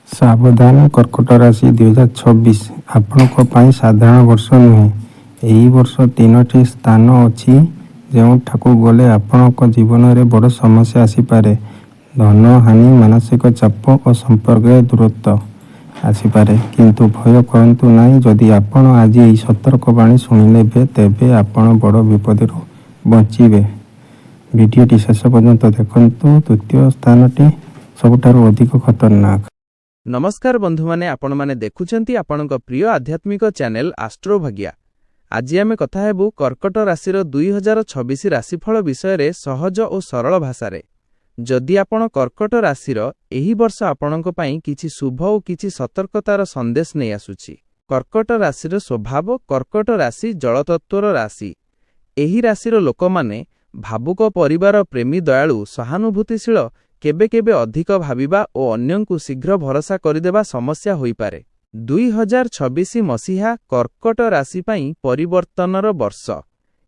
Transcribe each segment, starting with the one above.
ସାବଧାନ କର୍କଟ ରାଶି 2026 ଆପଣଙ୍କ ପାଇଁ ସାଧାରଣ ବର୍ଷ ନୁହେଁ। ଏହି ବର୍ଷ 3ଟି ସ୍ଥାନ ଅଛି ଯେଉଁଠାକୁ ଗଲେ ଆପଣଙ୍କ ଜୀବନରେ ବଡ଼ ସମସ୍ୟା ଆସିପାରେ। ଧନ ହାନି, ମାନସିକ ଚାପ ଓ ସମ୍ପର୍କରେ ଦୂରତ୍ୱ ଆସିପାରେ। କିନ୍ତୁ ଭୟ କରନ୍ତୁ ନାହିଁ। ଯଦି ଆପଣ ଆଜି ଏହି ସତର୍କବାଣୀ ଶୁଣିନେବେ ତେବେ ଆପଣ ବଡ଼ ବିପଦରୁ ବଞ୍ଚିବେ। ଭିଡ଼ିଓଟି ଶେଷ ପର୍ଯ୍ୟନ୍ତ ଦେଖନ୍ତୁ। ତୃତୀୟ ସ୍ଥାନଟି ସବୁଠାରୁ ଅଧିକ ଖତରନାକ। नमस्कार बंधु माने आपण माने देखुछंती आपणक प्रिय आध्यात्मिक चैनल आस्ट्रो भाग्या। आज आमे कथा हेबु कर्कट राशिर 2026 राशिफल विषय रे सहज और सरल भाषा रे। जदि आपण कर्कट राशिर एही वर्ष आपणक पई किछि शुभ और किछि सतर्कतार संदेश नै आसुछि। कर्कट राशिर स्वभाव कर्कट राशि जल तत्वर राशि। एही राशिर लोक माने भावुक, परिवार प्रेमी, दयालु, सहानुभूतिशील, केबे केबे अधिक भाविबा और अन्यंकु शीघ्र भरोसा करदेबा समस्या होई पारे। 2026 मसीहा कर्कट राशि पई परिवर्तनर वर्ष।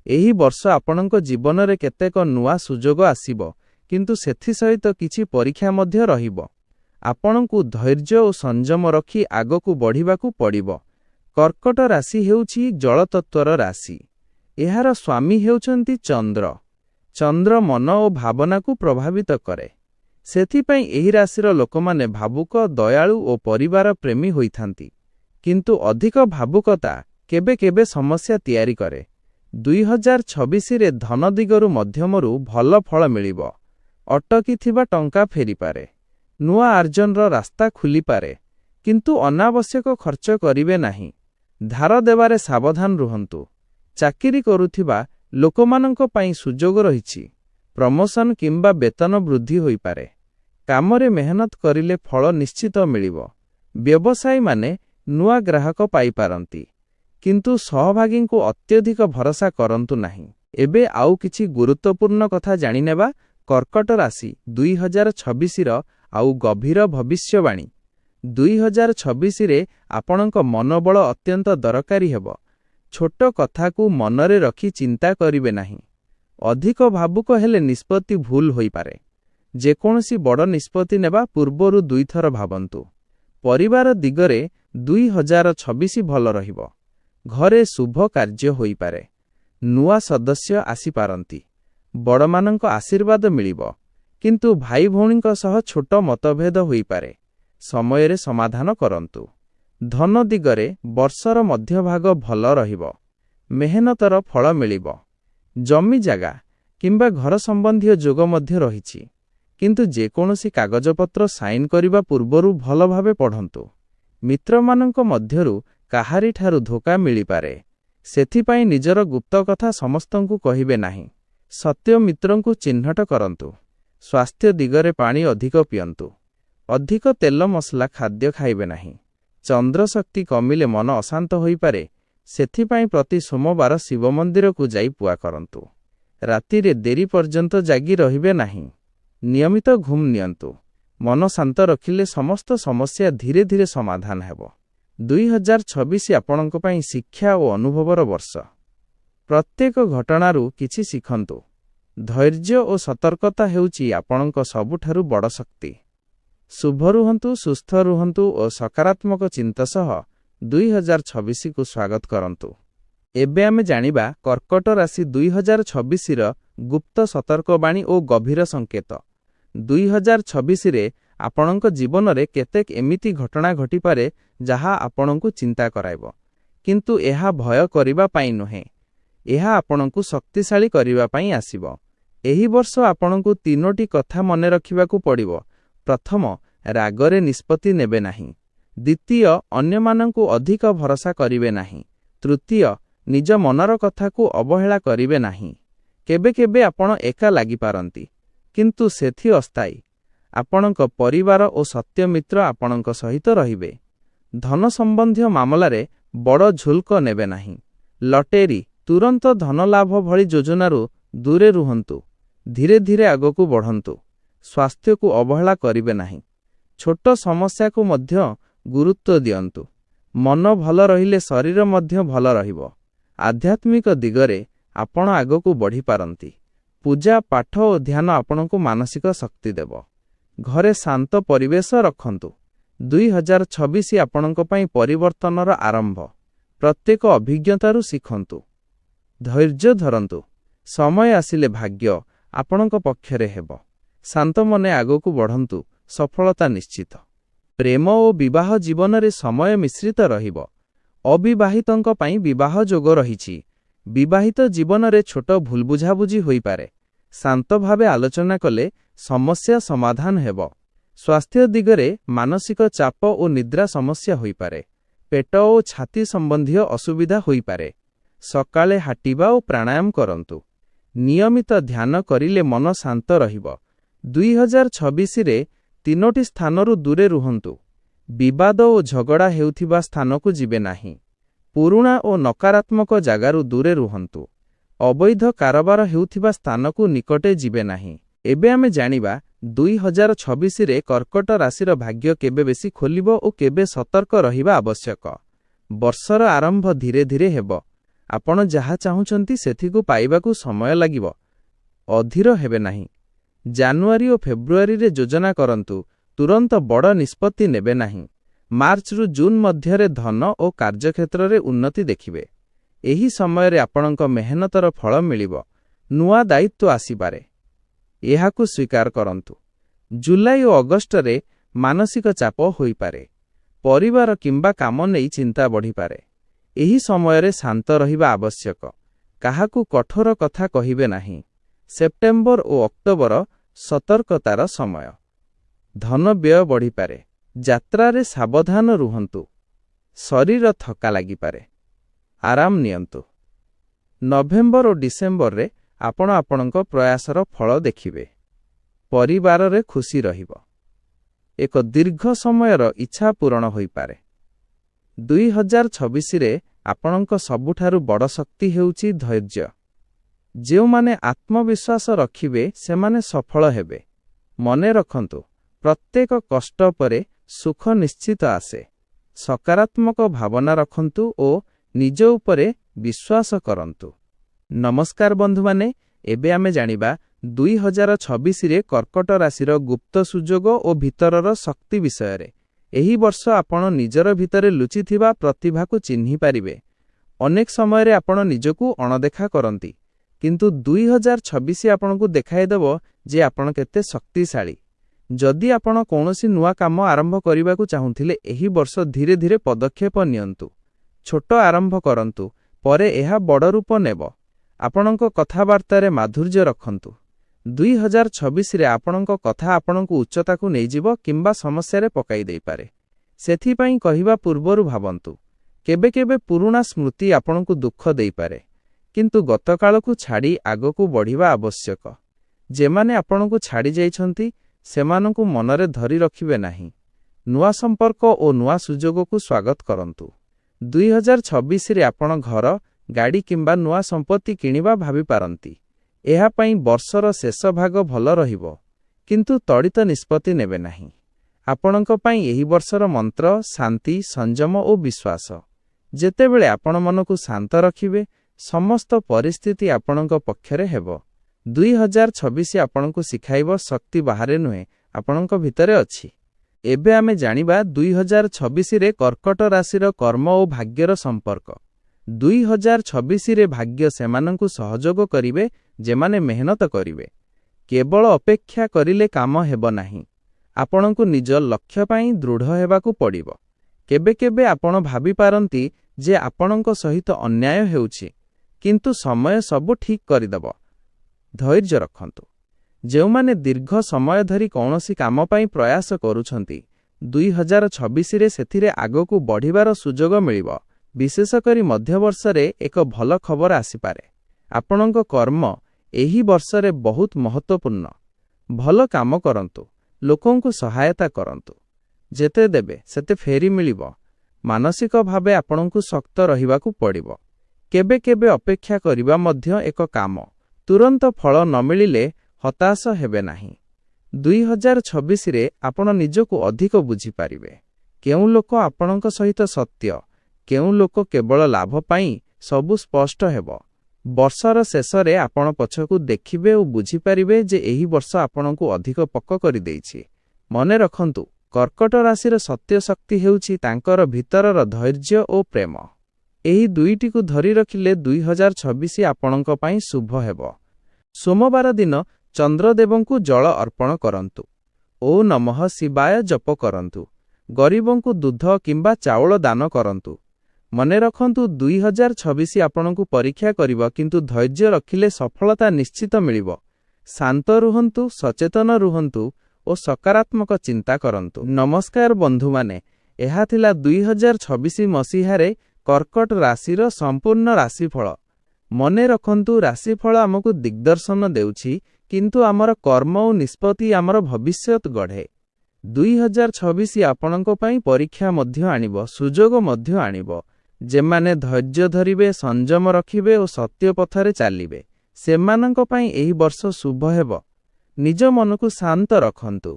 एही वर्ष आपणक जीवन रे केतेक नुआ सुजोग आसीबो, किंतु सेथि सहित किछि परीक्षा मध्य रहिबो। आपणकु धैर्य और संयम रखी आगकु बढ़िबाकु पड़िबो। कर्कट राशि हेउछि जल तत्वर राशि। एहार स्वामी हेउछंती चंद्र। चंद्र मन और भावना को प्रभावित करे। सेथिपई एही राशिर लोकमाने भावुक, दयालु और परिवार प्रेमी होइथांती। किंतु अधिक भावुकता केबे केबे समस्या तैयारी करे। 2026 रे धन दिगरु मध्यमरु भल फल मिलिबो। अटकी थिबा टंका फेरी पारे। नुआ आर्जनर रास्ता खुली पारे। किंतु अनावश्यक खर्च करिवे नाही। धार देवारे सावधान रुहंतु। चाकिरी करुथिबा लोकमानंक पई सुजोग रहिछि। प्रमोशन किंबा वेतन वृद्धि होई पारे। कामरे मेहनत करिले फल निश्चित मिलिबो। व्यवसायी माने नुआ ग्राहक पाई पारंती। किंतु सहभागी को अत्यधिक भरोसा करंतु नाही। एबे आउ किछि गुरुत्वपूर्ण कथा जानि नेबा कर्कट राशि 2026 रो आउ गभीर भविष्यवाणी। 2026 रे आपणक मनोबल अत्यंत दरकारी हेबो। छोट कथा को मनरे रखी चिंता करिवे नाही। अधिक भावुक हेले निष्पत्ति भूल होई पारे। जेकोनसी बड़ निष्पत्ति नेबा पूर्वरु दुई थर भावंतु। परिवार दिगरे 2026 भल रहिबो। घरे शुभ कार्य होई पारे। नुआ सदस्य आसी पारंती। बड़मानंक आशीर्वाद मिलिबो। किंतु भाई भौणींक सह छोट मतभेद होई पारे। समयरे समाधान करंतु। धन दिगरे वर्षर मध्यभाग भल रहिबो। मेहनतर फल मिलिबो। जमी जागा किंबा घर संबंधी जोग मध्य रहिछि। किंतु जेकोनसी कागजपत्र साइन करिबा पूर्वरु भल भावे पढ़ंतु। मित्रमानंक मध्यरु काहारी ठारु धोका मिली पारे। सेथिपई निजर गुप्त कथा समस्तंकु कहिबे नाही। सत्य मित्रंकु चिन्हट करंतु। स्वास्थ्य दिगरे पानी अधिक पियंतु। अधिक तेल मसला खाद्य खाइबे नाही। चंद्र शक्ति कमिले मन अशांत होई पारे। सेथिपई प्रति सोमवार शिव मंदिर को जाई पुआ करंतु। राति रे देरी पर्यंत जागी रहिबे नाही। नियमित घुम नियंतु। मन शांत रखिले समस्त समस्या धीरे धीरे समाधान हेबो। 2026 आपणक पई शिक्षा और अनुभवर वर्ष। प्रत्येक घटनारू किछि शिखंतु। धैर्य और सतर्कता हेउछि आपणक सबुठारु बड़ शक्ति। शुभ रुहंतु, सुस्थ रुहंतु और सकारात्मक चिंता सह 2026 को स्वागत करंतु। एबे आमे जानिबा कर्कट राशि 2026 रो गुप्त सतर्कवाणी और गभीर संकेत। 2026 रे आपणक जीवन रे केतेक एमिति घटना घटी पारे जहा आपणकु चिंता कराइबो। किंतु एहा भय करिबा पई नहे। एहा आपणकु शक्तिशाली करिबा पई आसीबो। एही वर्ष आपणकु तीनोटी कथा मने रखिबाकू पड़िबो। प्रथम, रागरे निष्पत्ति नेबे नाही। द्वितीय, अन्यमानंकु अधिक भरोसा करिवे नाही। तृतीय, निज मनर कथा को अवहेला करिवे नाही। केबे केबे आपण एका लागि पारंती, किंतु सेथि अस्थायी। आपणक परिवार और सत्य मित्र आपणक सहित रहिबे। धन संबंधी मामलारे बड़ झुल्क नेबे नाही। लटेरी, तुरंत धन लाभ भली योजनारू दूरे रुहंतु। धीरे धीरे आगकू बढ़ंतु। स्वास्थ्य को अवहेला करिवे नाही। छोट समस्या को मध्य गुरुत्व दियंतु। मन भल रहिले शरीर मध्य भल रहिबो। आध्यात्मिक दिगरे आपण आगकू बढ़ी पारंती। पूजा पाठ और ध्यान आपणकू मानसिक शक्ति देव। घरे शांत परिवेश रखंतु। 2026 ଆପଣଙ୍କ ପାଇଁ ପରିବର୍ତ୍ତନର ଆରମ୍ଭ। ପ୍ରତ୍ୟେକ ଅଭିଜ୍ଞତାରୁ ଶିଖନ୍ତୁ। ଧୈର୍ଯ୍ୟ ଧରନ୍ତୁ। ସମୟ ଆସିଲେ ଭାଗ୍ୟ ଆପଣଙ୍କ ପକ୍ଷରେ ହେବ। ଶାନ୍ତ ମନେ ଆଗକୁ ବଢ଼ନ୍ତୁ, ସଫଳତା ନିଶ୍ଚିତ। ପ୍ରେମ ଓ ବିବାହ ଜୀବନରେ ସମୟ ମିଶ୍ରିତ ରହିବ। ଅବିବାହିତଙ୍କ ପାଇଁ ବିବାହ ଯୋଗ ରହିଛି। ବିବାହିତ ଜୀବନରେ ଛୋଟ ଭୁଲ ବୁଝାବୁଝି ହୋଇପାରେ। ଶାନ୍ତ ଭାବେ ଆଲୋଚନା କଲେ ସମସ୍ୟା ସମାଧାନ ହେବ। ସ୍ୱାସ୍ଥ୍ୟ ଦିଗରେ ମାନସିକ ଚାପ ଓ ନିଦ୍ରା ସମସ୍ୟା ହୋଇପାରେ। ପେଟ ଓ ଛାତି ସମ୍ବନ୍ଧୀୟ ଅସୁବିଧା ହୋଇପାରେ। ସକାଳେ ହାଟିବା ଓ ପ୍ରାଣାୟାମ କରନ୍ତୁ। ନିୟମିତ ଧ୍ୟାନ କରିଲେ ମନ ଶାନ୍ତ ରହିବ। 2026ରେ 3ଟି ସ୍ଥାନରୁ ଦୂରେ ରୁହନ୍ତୁ। ବିବାଦ ଓ ଝଗଡ଼ା ହେଉଥିବା ସ୍ଥାନକୁ ଯିବେ ନାହିଁ। ପୁରୁଣା ଓ ନକାରାତ୍ମକ ଜାଗାରୁ ଦୂରେ ରୁହନ୍ତୁ। ଅବୈଧ କାରବାର ହେଉଥିବା ସ୍ଥାନକୁ ନିକଟେ ଯିବେ ନାହିଁ। ଏବେ ଆମେ ଜାଣିବା 2026ରେ କର୍କଟ ରାଶିର ଭାଗ୍ୟ କେବେ ବେଶୀ ଖୋଲିବ ଓ କେବେ ସତର୍କ ରହିବା ଆବଶ୍ୟକ। ବର୍ଷର ଆରମ୍ଭ ଧୀରେ ଧୀରେ ହେବ। ଆପଣ ଯାହା ଚାହୁଁଛନ୍ତି ସେଥିକୁ ପାଇବାକୁ ସମୟ ଲାଗିବ। ଅଧୀର ହେବେ ନାହିଁ। ଜାନୁଆରୀ ଓ ଫେବୃଆରୀରେ ଯୋଜନା କରନ୍ତୁ। ତୁରନ୍ତ ବଡ଼ ନିଷ୍ପତ୍ତି ନେବେ ନାହିଁ। ମାର୍ଚ୍ଚରୁ ଜୁନ୍ ମଧ୍ୟରେ ଧନ ଓ କାର୍ଯ୍ୟକ୍ଷେତ୍ରରେ ଉନ୍ନତି ଦେଖିବେ। ଏହି ସମୟରେ ଆପଣଙ୍କ ମେହନତର ଫଳ ମିଳିବ। ନୂଆ ଦାୟିତ୍ୱ ଆସିପାରେ। ଏହାକୁ ସ୍ୱୀକାର କରନ୍ତୁ। ଜୁଲାଇ ଓ ଅଗଷ୍ଟରେ ମାନସିକ ଚାପ ହୋଇପାରେ। ପରିବାର କିମ୍ବା କାମ ନେଇ ଚିନ୍ତା ବଢ଼ିପାରେ। ଏହି ସମୟରେ ଶାନ୍ତ ରହିବା ଆବଶ୍ୟକ। କାହାକୁ କଠୋର କଥା କହିବେ ନାହିଁ। ସେପ୍ଟେମ୍ବର ଓ ଅକ୍ଟୋବର ସତର୍କତାର ସମୟ। ଧନ ବ୍ୟୟ ବଢ଼ିପାରେ। ଯାତ୍ରାରେ ସାବଧାନ ରୁହନ୍ତୁ। ଶରୀର ଥକା ଲାଗିପାରେ। ଆରାମ ନିଅନ୍ତୁ। ନଭେମ୍ବର ଓ ଡିସେମ୍ବରରେ ଆପଣ ଆପଣଙ୍କ ପ୍ରୟାସର ଫଳ ଦେଖିବେ। ପରିବାରରେ ଖୁସି ରହିବ। ଏକ ଦୀର୍ଘ ସମୟର ଇଚ୍ଛା ପୂରଣ ହୋଇପାରେ। 2026ରେ ଆପଣଙ୍କ ସବୁଠାରୁ ବଡ଼ ଶକ୍ତି ହେଉଛି ଧୈର୍ଯ୍ୟ। ଯେଉଁମାନେ ଆତ୍ମବିଶ୍ୱାସ ରଖିବେ ସେମାନେ ସଫଳ ହେବେ। ମନେ ରଖନ୍ତୁ, ପ୍ରତ୍ୟେକ କଷ୍ଟ ପରେ ସୁଖ ନିଶ୍ଚିତ ଆସେ। ସକାରାତ୍ମକ ଭାବନା ରଖନ୍ତୁ ଓ ନିଜ ଉପରେ ବିଶ୍ୱାସ କରନ୍ତୁ। ନମସ୍କାର ବନ୍ଧୁମାନେ, ଏବେ ଆମେ ଜାଣିବା 2026ରେ କର୍କଟ ରାଶିର ଗୁପ୍ତ ସୁଯୋଗ ଓ ଭିତରର ଶକ୍ତି ବିଷୟରେ। ଏହି ବର୍ଷ ଆପଣ ନିଜର ଭିତରେ ଲୁଚିଥିବା ପ୍ରତିଭାକୁ ଚିହ୍ନି ପାରିବେ। ଅନେକ ସମୟରେ ଆପଣ ନିଜକୁ ଅଣଦେଖା କରନ୍ତି, କିନ୍ତୁ 2026 ଆପଣଙ୍କୁ ଦେଖାଇଦେବ ଯେ ଆପଣ କେତେ ଶକ୍ତିଶାଳୀ। ଯଦି ଆପଣ କୌଣସି ନୂଆ କାମ ଆରମ୍ଭ କରିବାକୁ ଚାହୁଁଥିଲେ, ଏହି ବର୍ଷ ଧୀରେ ଧୀରେ ପଦକ୍ଷେପ ନିଅନ୍ତୁ। ଛୋଟ ଆରମ୍ଭ କରନ୍ତୁ, ପରେ ଏହା ବଡ଼ ରୂପ ନେବ। ଆପଣଙ୍କ କଥାବାର୍ତ୍ତାରେ ମାଧୁର୍ଯ୍ୟ ରଖନ୍ତୁ। 2026ରେ ଆପଣଙ୍କ କଥା ଆପଣଙ୍କୁ ଉଚ୍ଚତାକୁ ନେଇଯିବ କିମ୍ବା ସମସ୍ୟାରେ ପକାଇ ଦେଇପାରେ। ସେଥିପାଇଁ କହିବା ପୂର୍ବରୁ ଭାବନ୍ତୁ। କେବେ କେବେ ପୁରୁଣା ସ୍ମୃତି ଆପଣଙ୍କୁ ଦୁଃଖ ଦେଇପାରେ, କିନ୍ତୁ ଗତକାଳକୁ ଛାଡ଼ି ଆଗକୁ ବଢ଼ିବା ଆବଶ୍ୟକ। ଯେମାନେ ଆପଣଙ୍କୁ ଛାଡ଼ି ଯାଇଛନ୍ତି ସେମାନଙ୍କୁ ମନରେ ଧରି ରଖିବେ ନାହିଁ। ନୂଆ ସମ୍ପର୍କ ଓ ନୂଆ ସୁଯୋଗକୁ ସ୍ୱାଗତ କରନ୍ତୁ। 2026ରେ ଆପଣ ଘର, ଗାଡ଼ି କିମ୍ବା ନୂଆ ସମ୍ପତ୍ତି କିଣିବା ଭାବିପାରନ୍ତି। ଏହା ପାଇଁ ବର୍ଷର ଶେଷ ଭାଗ ଭଲ ରହିବ, କିନ୍ତୁ ତ୍ୱରିତ ନିଷ୍ପତ୍ତି ନେବେ ନାହିଁ। ଆପଣଙ୍କ ପାଇଁ ଏହି ବର୍ଷର ମନ୍ତ୍ର ଶାନ୍ତି, ସଂଯମ ଓ ବିଶ୍ୱାସ। ଯେତେବେଳେ ଆପଣ ମନକୁ ଶାନ୍ତ ରଖିବେ, ସମସ୍ତ ପରିସ୍ଥିତି ଆପଣଙ୍କ ପକ୍ଷରେ ହେବ। 2026 ଆପଣଙ୍କୁ ଶିଖାଇବ ଶକ୍ତି ବାହାରେ ନୁହେଁ, ଆପଣଙ୍କ ଭିତରେ ଅଛି। ଏବେ ଆମେ ଜାଣିବା 2026ରେ କର୍କଟ ରାଶିର କର୍ମ ଓ ଭାଗ୍ୟର ସମ୍ପର୍କ। 2026ରେ ଭାଗ୍ୟ ସେମାନଙ୍କୁ ସହଯୋଗ କରିବେ ଯେମାନେ ମେହନତ କରିବେ। କେବଳ ଅପେକ୍ଷା କରିଲେ କାମ ହେବ ନାହିଁ। ଆପଣଙ୍କୁ ନିଜ ଲକ୍ଷ୍ୟ ପାଇଁ ଦୃଢ଼ ହେବାକୁ ପଡ଼ିବ। କେବେ କେବେ ଆପଣ ଭାବିପାରନ୍ତି ଯେ ଆପଣଙ୍କ ସହିତ ଅନ୍ୟାୟ ହେଉଛି, କିନ୍ତୁ ସମୟ ସବୁ ଠିକ୍ କରିଦେବ। ଧୈର୍ଯ୍ୟ ରଖନ୍ତୁ। ଯେଉଁମାନେ ଦୀର୍ଘ ସମୟ ଧରି କୌଣସି କାମ ପାଇଁ ପ୍ରୟାସ କରୁଛନ୍ତି, 2026ରେ ସେଥିରେ ଆଗକୁ ବଢ଼ିବାର ସୁଯୋଗ ମିଳିବ। ବିଶେଷ କରି ମଧ୍ୟବର୍ଷରେ ଏକ ଭଲ ଖବର ଆସିପାରେ। ଆପଣଙ୍କ କର୍ମ ଏହି ବର୍ଷରେ ବହୁତ ମହତ୍ତ୍ୱପୂର୍ଣ୍ଣ। ଭଲ କାମ କରନ୍ତୁ। ଲୋକଙ୍କୁ ସହାୟତା କରନ୍ତୁ। ଯେତେ ଦେବେ ସେତେ ଫେରି ମିଳିବ। ମାନସିକ ଭାବେ ଆପଣଙ୍କୁ ଶକ୍ତ ରହିବାକୁ ପଡ଼ିବ। କେବେ କେବେ ଅପେକ୍ଷା କରିବା ମଧ୍ୟ ଏକ କାମ। ତୁରନ୍ତ ଫଳ ନ ମିଳିଲେ ହତାଶ ହେବେ ନାହିଁ। 2026ରେ ଆପଣ ନିଜକୁ ଅଧିକ ବୁଝିପାରିବେ। କେଉଁ ଲୋକ ଆପଣଙ୍କ ସହିତ ସତ୍ୟ, କେଉଁ ଲୋକ କେବଳ ଲାଭ ପାଇଁ, ସବୁ ସ୍ପଷ୍ଟ ହେବ। ବର୍ଷର ଶେଷରେ ଆପଣ ପଛକୁ ଦେଖିବେ ଓ ବୁଝିପାରିବେ ଯେ ଏହି ବର୍ଷ ଆପଣଙ୍କୁ ଅଧିକ ପକ୍କ କରିଦେଇଛି। ମନେ ରଖନ୍ତୁ, କର୍କଟ ରାଶିର ସତ୍ୟ ଶକ୍ତି ହେଉଛି ତାଙ୍କର ଭିତରର ଧୈର୍ଯ୍ୟ ଓ ପ୍ରେମ। ଏହି ଦୁଇଟିକୁ ଧରି ରଖିଲେ 2026 ଆପଣଙ୍କ ପାଇଁ ଶୁଭ ହେବ। ସୋମବାର ଦିନ ଚନ୍ଦ୍ରଦେବଙ୍କୁ ଜଳ ଅର୍ପଣ କରନ୍ତୁ। ଓ ନମଃ ଶିବାୟ ଜପ କରନ୍ତୁ। ଗରିବଙ୍କୁ ଦୁଧ କିମ୍ବା ଚାଉଳ ଦାନ କରନ୍ତୁ। ମନେ ରଖନ୍ତୁ 2026 ଆପଣଙ୍କୁ ପରୀକ୍ଷା କରିବ, କିନ୍ତୁ ଧୈର୍ଯ୍ୟ ରଖିଲେ ସଫଳତା ନିଶ୍ଚିତ ମିଳିବ। ଶାନ୍ତ ରୁହନ୍ତୁ, ସଚେତନ ରୁହନ୍ତୁ ଓ ସକାରାତ୍ମକ ଚିନ୍ତା କରନ୍ତୁ। ନମସ୍କାର ବନ୍ଧୁମାନେ, ଏହା ଥିଲା 2026 ମସିହାରେ କର୍କଟ ରାଶିର ସମ୍ପୂର୍ଣ୍ଣ ରାଶିଫଳ। ମନେ ରଖନ୍ତୁ, ରାଶିଫଳ ଆମକୁ ଦିଗ୍ଦର୍ଶନ ଦେଉଛି, କିନ୍ତୁ ଆମର କର୍ମ ଓ ନିଷ୍ପତ୍ତି ଆମର ଭବିଷ୍ୟତ ଗଢ଼େ। 2026 ଆପଣଙ୍କ ପାଇଁ ପରୀକ୍ଷା ମଧ୍ୟ ଆଣିବ, ସୁଯୋଗ ମଧ୍ୟ ଆଣିବ। ଯେମାନେ ଧୈର୍ଯ୍ୟ ଧରିବେ, ସଂଯମ ରଖିବେ ଓ ସତ୍ୟ ପଥରେ ଚାଲିବେ, ସେମାନଙ୍କ ପାଇଁ ଏହି ବର୍ଷ ଶୁଭ ହେବ। ନିଜ ମନକୁ ଶାନ୍ତ ରଖନ୍ତୁ।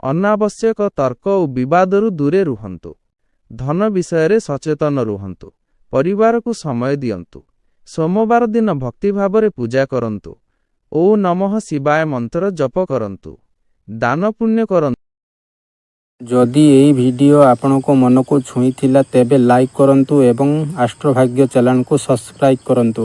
ଅନାବଶ୍ୟକ ତର୍କ ଓ ବିବାଦରୁ ଦୂରେ ରୁହନ୍ତୁ। ଧନ ବିଷୟରେ ସଚେତନ ରୁହନ୍ତୁ। ପରିବାରକୁ ସମୟ ଦିଅନ୍ତୁ। ସୋମବାର ଦିନ ଭକ୍ତି ଭାବରେ ପୂଜା କରନ୍ତୁ। ଓ ନମଃ ଶିବାୟ ମନ୍ତ୍ର ଜପ କରନ୍ତୁ। ଦାନ ପୁଣ୍ୟ କରନ୍ତୁ। ଯଦି ଏହି ଭିଡ଼ିଓ ଆପଣଙ୍କ ମନକୁ ଛୁଇଁଥିଲା ତେବେ ଲାଇକ୍ କରନ୍ତୁ ଏବଂ ଆଷ୍ଟ୍ରୋଭାଗ୍ୟ ଚ୍ୟାନେଲକୁ ସବସ୍କ୍ରାଇବ୍ କରନ୍ତୁ।